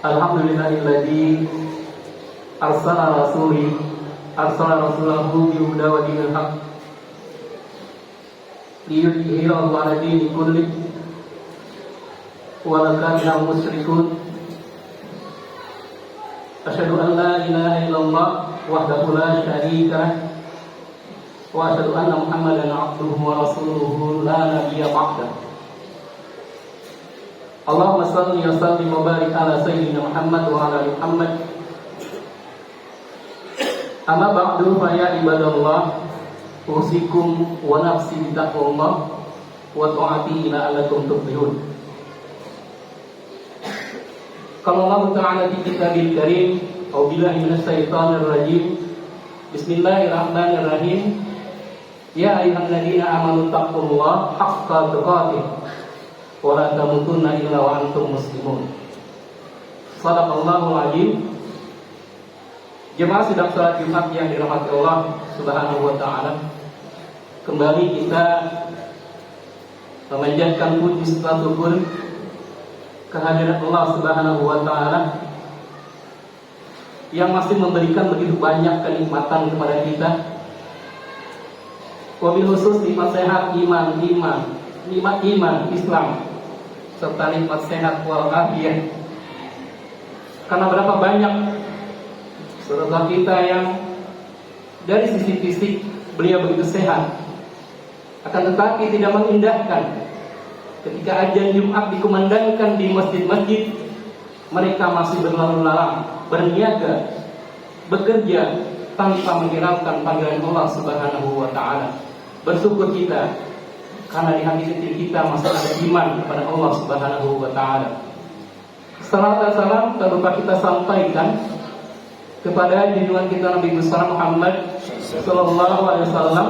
Alhamdulillahilladzi arsala rasulahu bil huda wa dinil haq liyudhhirahu 'ala dini kulli wa law kariha musyrikun. Asyhadu an la ilaha illallah wahdahu la syarika lah wa asyhadu anna Muhammadan 'abduhu wa rasuluhu la nabiyya ba'dahu. Allahumma shalli wa sallim wa barik ala sayyidina Muhammad wa ala ali Muhammad. Amma ba'du fa ya ibadallah, usikum wa nafsi bi taqwallah wa ta'ati la'allakum tuflihun. Qala Allah ta'ala fi kitabil karim, a'udzubillahi minasyaitonir rajim. Bismillahirrahmanirrahim. Ya ayyuhalladzina amanu taqullaha haqqa tuqatih wa la tamutunna illa wa antum muslimun. Shadaqallahul azim. Jemaah sidang salat Jumat yang dirahmati Allah Subhanahu wa taala, kembali kita memanjatkan puji serta syukur kehadirat Allah Subhanahu wa taala yang masih memberikan begitu banyak kenikmatan kepada kita. Wabil khusus nikmat sehat nikmat iman Islam serta nikmat sehat walafiat. Karena berapa banyak saudara kita yang dari sisi fisik beliau begitu sehat, akan tetapi tidak mengindahkan ketika azan Jumat dikumandangkan di masjid-masjid, mereka masih berlalu lalang, berniaga, bekerja tanpa menghiraukan panggilan Allah Subhanahu wa taala. Bersyukur kita karena di hati kita masih ada iman kepada Allah Subhanahu wa taala. Salam dan salam tak lupa kita sampaikan kepada junjungan kita Nabi besar Muhammad sallallahu alaihi wasallam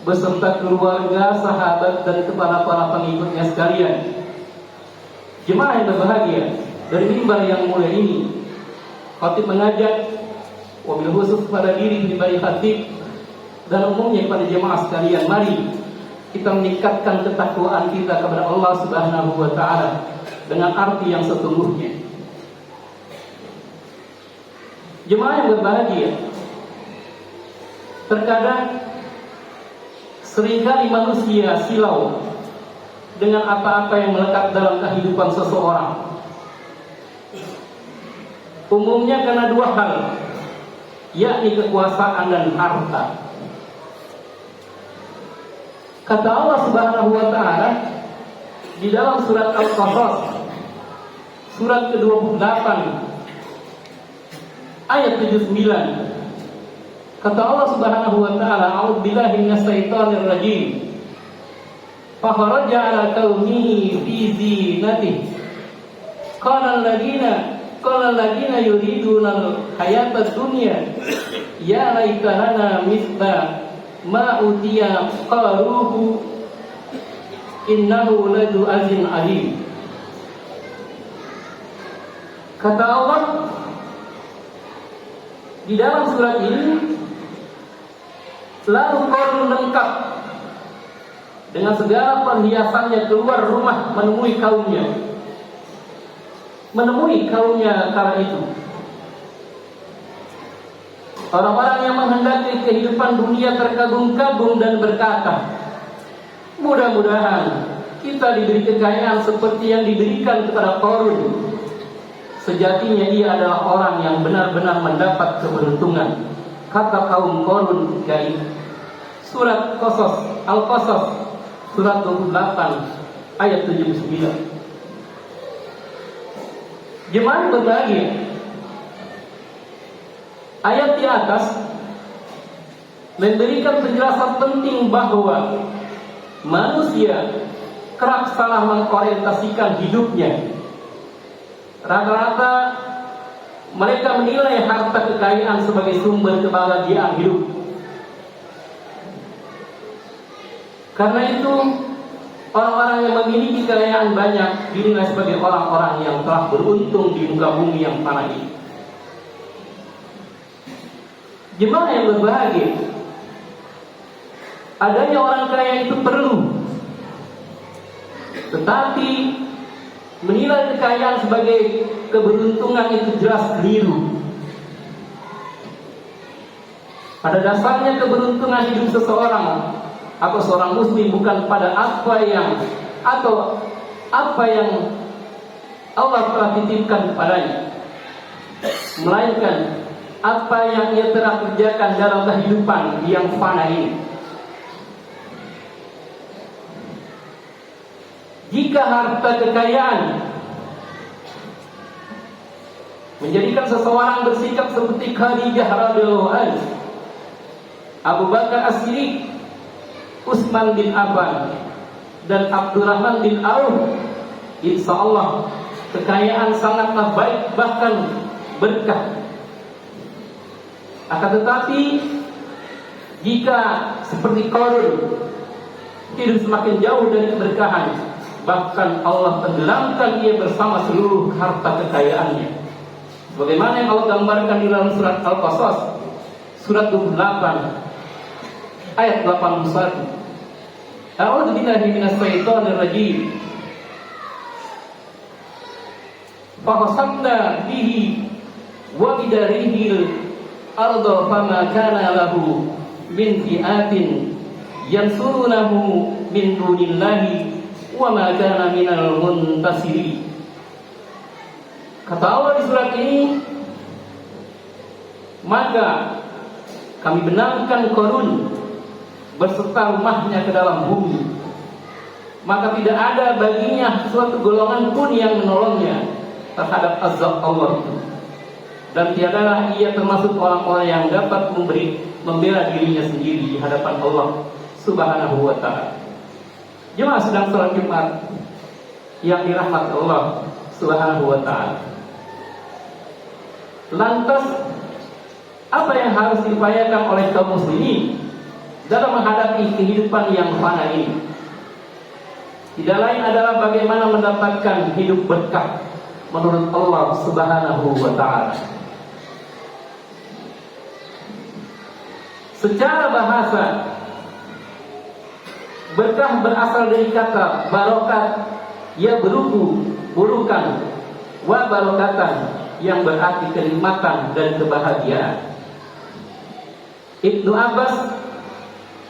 beserta keluarga, sahabat dan kepada para pengikutnya sekalian. Jemaah yang berbahagia, dari mimbar yang mulia ini khatib mengajak wabil khusus kepada diri pribadi khatib dan umumnya kepada jemaah sekalian, mari kita meningkatkan ketakwaan kita kepada Allah Subhanahu wa taala dengan arti yang sesungguhnya. Jemaah yang berbahagia, terkadang seringkali manusia silau dengan apa-apa yang melekat dalam kehidupan seseorang. Umumnya karena dua hal, yakni kekuasaan dan harta. Kata Allah Subhanahu wa taala di dalam surat Al-Qasas surat ke-28 ayat 79, kata Allah Subhanahu wa taala, a'udzubillahi minasyaitonir rajim. Fa kharaja 'ala qaumihi fi zinatihi. Qala alladziina yuriduna al-hayata ad-dunya ya laita lana mithla ma utiya qaruhu innahu ladu azin alim. Kata Allah di dalam surat ini, lalu Qarun lengkap dengan segala perhiasannya keluar rumah menemui kaumnya kala itu. Orang-orang yang menghendaki kehidupan dunia terkagum-kagum dan berkata, mudah-mudahan kita diberi kekayaan seperti yang diberikan kepada Qarun. Sejatinya ia adalah orang yang benar-benar mendapat keberuntungan. Kata kaum Qarun dari surat Al-Qasas surat 28 ayat 79. Jemaah berbahagia, ayat di atas memberikan penjelasan penting bahwa manusia kerap salah mengorientasikan hidupnya. Rata-rata mereka menilai harta kekayaan sebagai sumber kebahagiaan hidup. Karena itu orang-orang yang memiliki kekayaan banyak dinilai sebagai orang-orang yang telah beruntung di muka bumi yang fana ini. Jemaah yang berbahagia, adanya orang kaya itu perlu, tetapi menilai kekayaan sebagai keberuntungan itu jelas keliru. Pada dasarnya keberuntungan hidup seseorang atau seorang muslim bukan pada apa yang Allah telah titipkan kepadanya, melainkan apa yang ia telah kerjakan dalam kehidupan yang fana ini. Jika harta kekayaan menjadikan seseorang bersikap seperti Khadijah radhiyallahu anha, Abu Bakar As-Siddiq, Utsman bin Affan, dan Abdurrahman bin Auf, insya Allah kekayaan sangatlah baik, bahkan berkah. Akan tetapi jika seperti Qarun hidup semakin jauh dari keberkahan, bahkan Allah tenggelamkan ia bersama seluruh harta kekayaannya. Bagaimana yang Allah gambarkan di dalam surat Al-Qasas, surat 28 ayat 81. A'udzu billahi minas syaitonir rajim. Fahasabna bihi wa bidarihi al-ardha fama kana lahu min fi'atin yansurunahu min dunillahi wa ma kana minal muntasirin. Kata Allah di surat ini, maka kami benamkan Qarun berserta rumahnya ke dalam bumi, maka tidak ada baginya suatu golongan pun yang menolongnya terhadap azab Allah itu, dan tiadalah ia termasuk orang-orang yang dapat membela dirinya sendiri di hadapan Allah Subhanahu wa ta'ala. Jemaah sedang salat Jumat yang dirahmati Allah Subhanahu wa ta'ala. Lantas apa yang harus diupayakan oleh kaum muslimin dalam menghadapi kehidupan yang fana ini? Tidak lain adalah bagaimana mendapatkan hidup berkah menurut Allah Subhanahu wa ta'ala. Secara bahasa, berkah berasal dari kata barokat, ya burukan, wa barokatan, yang berarti kenikmatan dan kebahagiaan. Ibnu Abbas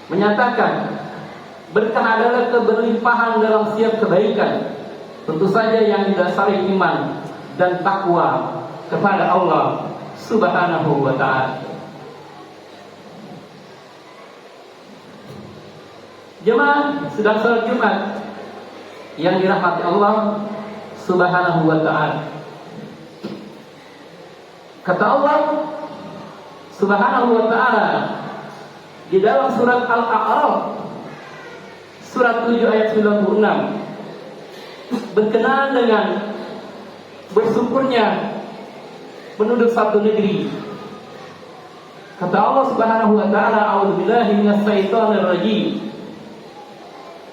menyatakan berkah adalah keberlimpahan dalam setiap kebaikan, tentu saja yang didasari iman dan takwa kepada Allah Subhanahu wa ta'ala. Jemaah sedang salat Jumat yang dirahmati Allah Subhanahu wa ta'ala. Kata Allah Subhanahu wa ta'ala di dalam surat Al-A'raf surat 7 ayat 96 berkenaan dengan bersyukurnya penduduk satu negeri. Kata Allah Subhanahu wa ta'ala, a'udzubillahi minasyaitonir rajim.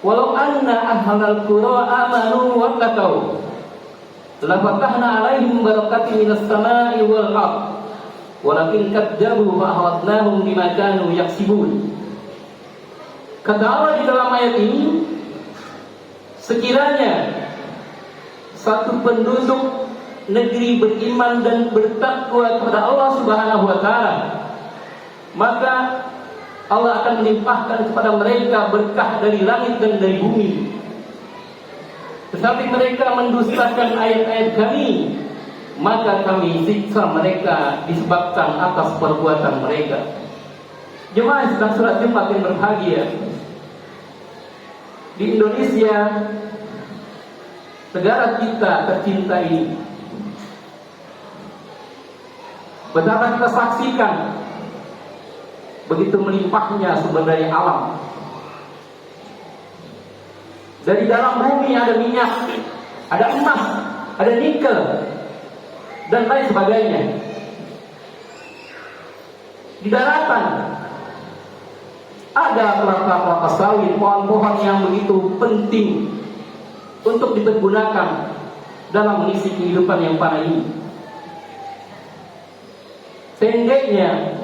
Walau anna ahlal qura amanu wattaqau la fatahna 'alaihim barakatin minas sama'i wal ardh walakin kadzabu fa ahlaknahum bima kanu yaksibun. Kata Allah di dalam ayat ini, sekiranya satu penduduk negeri beriman dan bertakwa kepada Allah Subhanahu wa ta'ala, maka Allah akan melimpahkan kepada mereka berkah dari langit dan dari bumi. Tetapi mereka mendustakan ayat-ayat kami, maka kami siksa mereka disebabkan atas perbuatan mereka. Jemaah sedang salat Jumat yang berbahagia, di Indonesia, negara kita tercinta ini, betapa kita saksikan begitu melimpahnya sumber daya alam. Dari dalam bumi ada minyak, ada emas, ada nikel, dan lain sebagainya. Di daratan ada kelapa sawit, pohon-pohon yang begitu penting untuk dipergunakan dalam mengisi kehidupan yang fana ini. Seandainya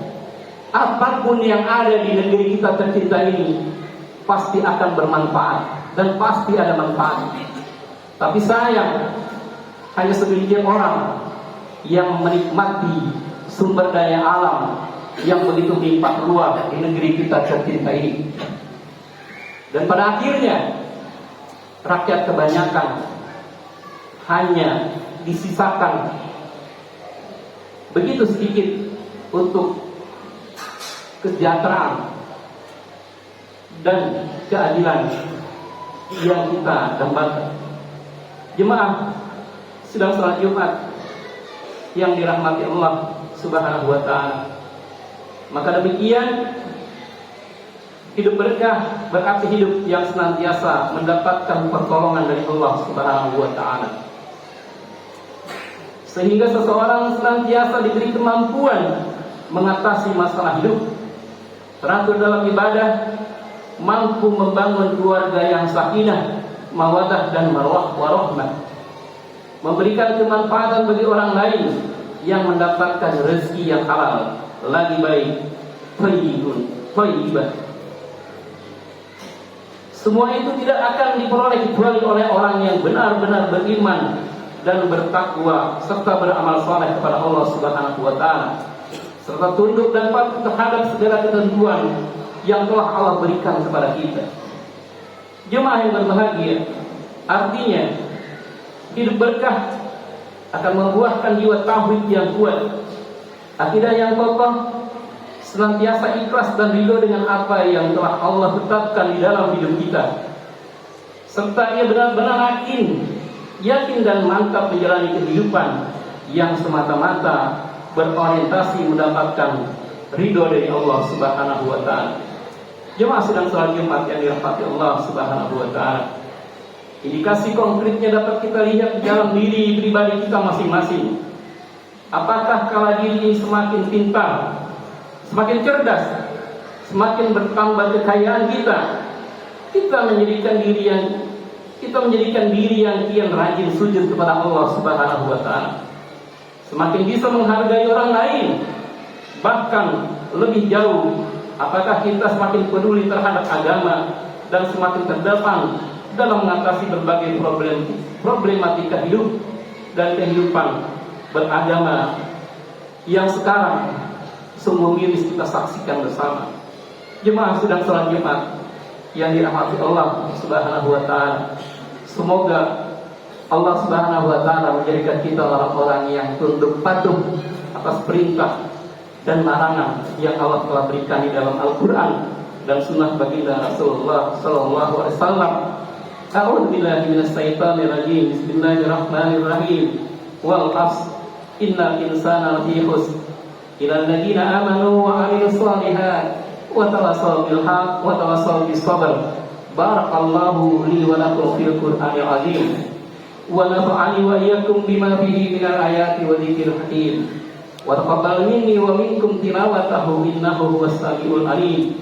apapun yang ada di negeri kita tercinta ini pasti akan bermanfaat dan pasti ada manfaat. Tapi sayang, hanya segelintir orang yang menikmati sumber daya alam yang begitu melimpah ruah di negeri kita tercinta ini. Dan pada akhirnya rakyat kebanyakan hanya disisakan begitu sedikit untuk kesejahteraan dan keadilan yang kita dambakan. Jemaah sedang salat Jumat yang dirahmati Allah Subhanahu wa taala. Maka demikian, hidup berkah berarti hidup yang senantiasa mendapatkan pertolongan dari Allah Subhanahu wa taala. Sehingga seseorang senantiasa diberi kemampuan mengatasi masalah hidup, teratur dalam ibadah, mampu membangun keluarga yang sakinah, mawaddah dan warahmah, memberikan kemanfaatan bagi orang lain yang mendapatkan rezeki yang halal, lagi baik, thayyibah. Semua itu tidak akan diperoleh kecuali oleh orang yang benar-benar beriman dan bertakwa serta beramal saleh kepada Allah Subhanahu wa taala, serta tunduk dan patuh terhadap segala ketentuan yang telah Allah berikan kepada kita. Jemaah yang berbahagia, artinya hidup berkah akan membuahkan jiwa tauhid yang kuat, akidah yang kokoh, senantiasa ikhlas dan ridho dengan apa yang telah Allah tetapkan di dalam hidup kita, serta ia benar-benar yakin dan mantap menjalani kehidupan yang semata-mata berorientasi mendapatkan ridho dari Allah Subhanahu wa taala. Jemaah sedang salat Jumat yang dirahmati Allah Subhanahu wa taala. Indikasi konkretnya dapat kita lihat di dalam diri pribadi kita masing-masing. Apakah kala diri ini semakin pintar, semakin cerdas, semakin bertambah kekayaan kita menjadikan diri yang kian rajin sujud kepada Allah Subhanahu wa taala, semakin bisa menghargai orang lain, bahkan lebih jauh, apakah kita semakin peduli terhadap agama dan semakin terdepan dalam mengatasi berbagai problematika hidup dan kehidupan beragama yang sekarang sungguh miris kita saksikan bersama. Jemaah sedang salat Jumat yang dirahmati Allah Subhanahu wa taala, semoga Allah Subhanahu wa taala menjadikan kita orang-orang yang tunduk patuh atas perintah dan larangan yang Allah telah berikan di dalam Al-Qur'an dan sunnah baginda Rasulullah sallallahu alaihi wasallam. A'udzu billahi minasyaitonir rajim. Bismillahirrahmanirrahim. Wal 'ashr innal insana lafi khusr illa alladziina aamanu wa 'amilus shalihaati wa tawassaw bil haqq wa tawassaw bis sabr. Barakallahu li wa lakum fil Qur'anil 'azim wa nafa'ani wa iyyakum bima fihi minal ayati wa dzikril hakim. Wa taqabbal minni wa minkum tilawatahu innahu huwas samiul 'alim.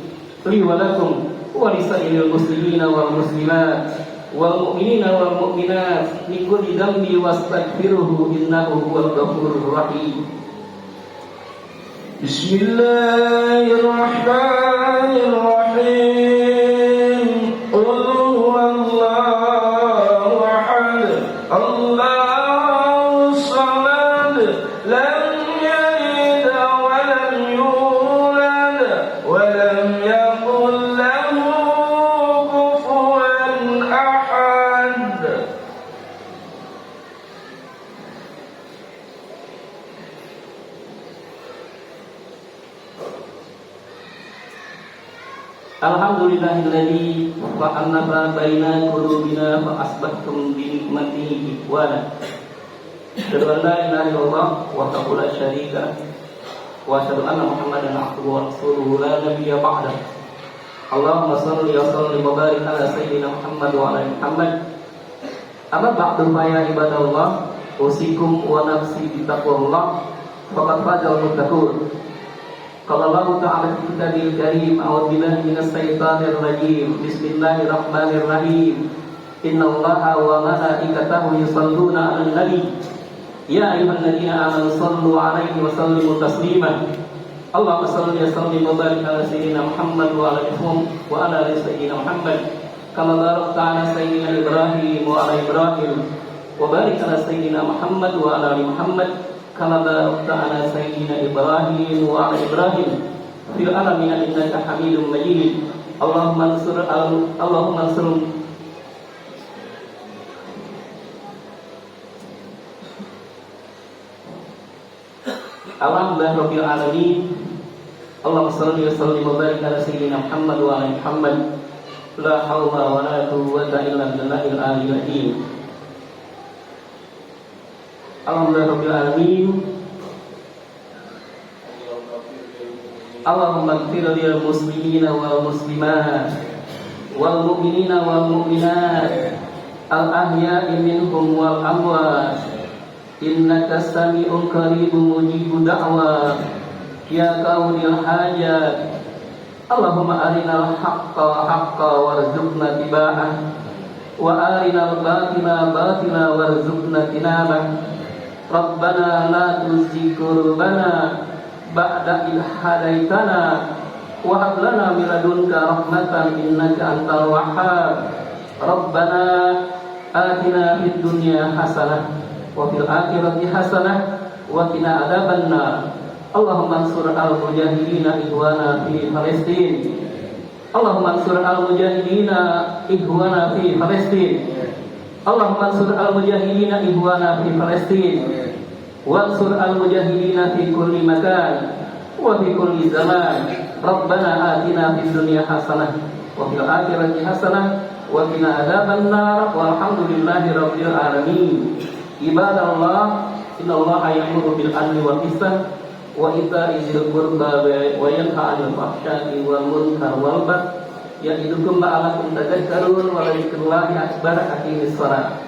Li wa lakum wa lisairil muslimina wal muslimat wal mu'minina wal mu'minat min kulli dhanbi wastaghfiruhu innahu huwal ghafurur rahim. Bismillahirrahmanirrahim. Qul huwallahu ahad, Allahus samad, lam yalid wa lam yulad wa lam yakul lahu kufuwan ahad. Alhamdulillahilladzi wa anna baina qulubina fa asbahtum bi nikmatihi ikhwana. Asyhadu an la ilaha illallah wahdahu la syarika wa asyhadu anna Muhammadan abduhu wa rasuluhu la nabiyya ba'dah. Allahumma shalli wa sallim wa barik ala sayyidina Muhammad wa ala Muhammad. Amma ba'du fa ya ibadallah, usikum wa nafsi bi taqwallah faqad fazal muttaqun. Qala Allah ta'ala fi kitabil karim, a'udzu billahi minas syaitonir rajim. Bismillahirrahmanirrahim. Innallaha wa malaikatahu yusholluna 'alan nabi. Ya ayyuhalladzina amanu shallu 'alaihi wa sallimu taslima. Allahumma shalli wa sallim wa barik ala sayyidina Muhammad wa ala ali sayyidina Muhammad كما باركت على سيدنا إبراهيم وعلى إبراهيم وبارك على سيدنا محمد وعلى آل محمد كما باركت على سيدنا إبراهيم وعلى إبراهيم في العالمين إنك حميد مجيد. اللهم انصر Alhamdulillah Rabbil Alamin. Allahumma salli wa sallim wa barik ala sayyidina Muhammad wa ala Muhammad. La hawla wa la quwwata illa billahil aliyyil azim. Alhamdulillah Rabbil Alamin. Allahumma ighfir lil muslimina wal muslimat wal mu'minina wal mu'minat al ahya'i minhum wal amwat. Innaka sami'un qaribun mujibud da'wat ya qaulil hajat. Allahumma arinal haqqa haqqa warzuqna tiba'ah wa arinal batila batila warzuqna tinabah. Rabbana la tuzigh qulubana ba'da idh hadaitana wa hab lana min ladunka rahmatan innaka antal wahhab. Rabbana atina fid dunya hasanah wa fil akhirati hasanah wa qina adzabannar. Allahumma ansur al-mujahidina ikhwana fi Palestin. Allahumma ansur al-mujahidina ikhwana fi Palestin. Allahumma ansur al-mujahidina ikhwana fi Palestin. Wansur al-mujahidina fi kulli makan wa fi kulli zaman. Rabbana atina fid dunya hasanah wa fil akhirati hasanah wa qina adzabannar. Walhamdulillahi rabbil alamin. Ibadallah, innallaha ya'muru bil 'adli wal ihsan wa ita'i dzil qurba wa yanha 'anil fahsya'i wal munkar wal baghi ya'idukum la'allakum tadhakkarun wa la dzikrullahi akbar. Aqimis shalah.